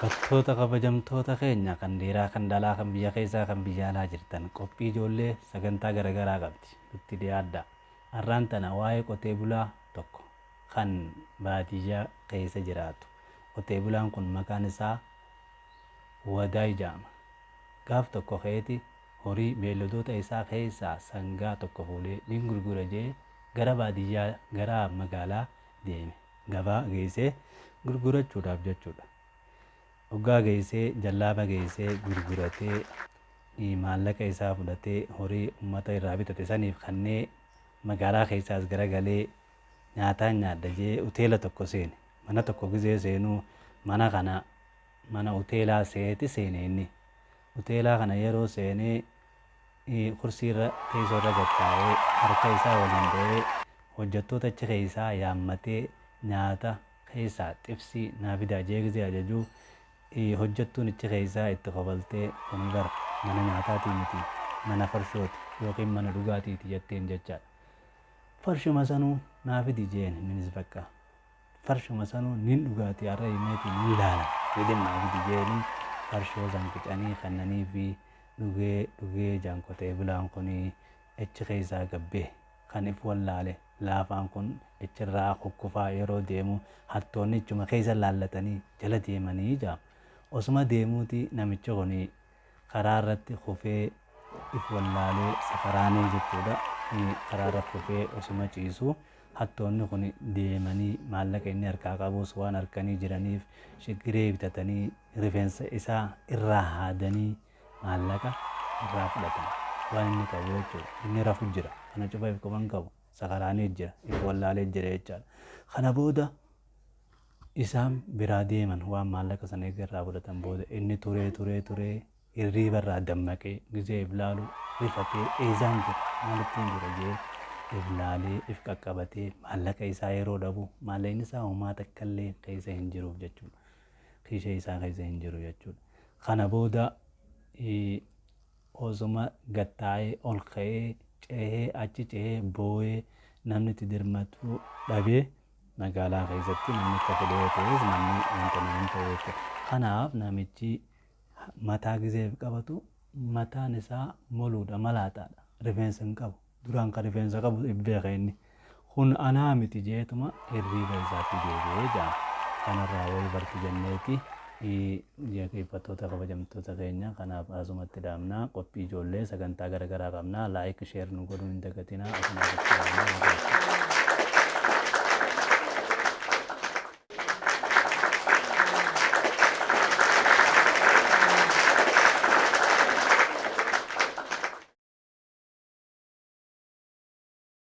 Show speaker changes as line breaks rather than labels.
Dhaggeeffattoota kabajamtoota keenya kan dhiiraa kan dhalaa kan biyya keessaa kan biyya alaa jirtan qophii ijoollee sagantaa garaagaraa qabdi nutti dhiyaadhaa. Har'aan tana waa'ee qotee bulaa tokko kan baadiyyaa keessa jiraatu. Qotee bulaan kun maqaan isaa Wadaay jedhama. Gaaf tokko ka'eeti horii beeyladoota isaa keessaa sangaa tokko fuudhee ni gurgura jedhee gara baadiyyaa gara magaalaa deeme. Gabaa geessee gurgurachuudhaaf jechuudha. Hoggaa geessee jallaaba geessee gurguratee maallaqa isaa fudhatee horii uummata irraa bitate saniif kannee magaalaa keessaas garagalee nyaataan nyaadha jedhee hoteela tokko seene. Mana tokko gizee seenuu mana hoteelaa seene inni. Hoteelaa kana yeroo seenee kursiirra teessoorra gattaa'ee harka isaa waliin ta'ee hojjettoota achi keessaa yaammatee nyaata keessaa xibsii naa fidaa jedhee gizee ajajuu hojjettuun achi keessaa itti kobaltee kun gara mana nyaataatii miti mana farshooti yookiin mana dhugaatiiti jetteen jechaadha. Farshuma sanuu naa fidi jeen innis bakka farshuma sanuu nin dhugaatii har'a himeetii ni ilaala jedheen naa fidi jeeni farshoo san qicanii kannanii fi dhugee jaan qotee bulaan kun achi keessaa gabbee kan if wallaale laafaan kun achirraa kukkufaa yeroo deemu hattoonni achuma keessa laallatanii jala deemanii jaam. Osuma deemuuti namichi kun karaa irratti kufee if wallaalee safaraanee jechuudha. Karaa irra kufee osuma ciisu hattoonni kun deemanii maallaqa inni harkaa qabus waan harkanii jiraniif shigiree bitatanii rifeensa isaa irraa haadanii maallaqa irraa fudhatan. Waan inni qabu jechuudha. Inni rafu jira. Kana cufa if qaban qabu. Sakaraanee jira. If wallaalee jira jechaadha. Kana booda isaan biraa deeman waan maallaqa sana irraa fudhatan booda inni turee hirriiba irraa dammaqee gizee if laalu rifatee eesaan jira maalittiin jira jee if laalee if qaqqabatee maallaqa isaa yeroo dhabu maallaqni isaa homaa takkaallee keessa hin jiruuf jechuudha. Kiisee isaa keessa hin jiru jechuudha. Kana booda osuma gattaa'ee ol ka'ee ce'ee achi ce'ee boo'ee namni itti dirmatu dhabee magaalaa keessatti namni akka fedhee ta'es namni wanta namni ta'e. Kanaaf namichi mataa gizee qabatu mataan isaa moluudha malaataadha. Rifeensa hin qabu. Duraan kan rifeensa qabu beeka inni. Kun anaa miti jeetuma hirriiba isaatti deebi'ee jira. Kanarraa wayii barti jenneeti dhaggeeffattoota kabajamtoota keenya kanaaf asumatti dhaabnaa qophii ijoollee sagantaa garaagaraa qabnaa laayik sheer nu godhuu hin dagatinaa.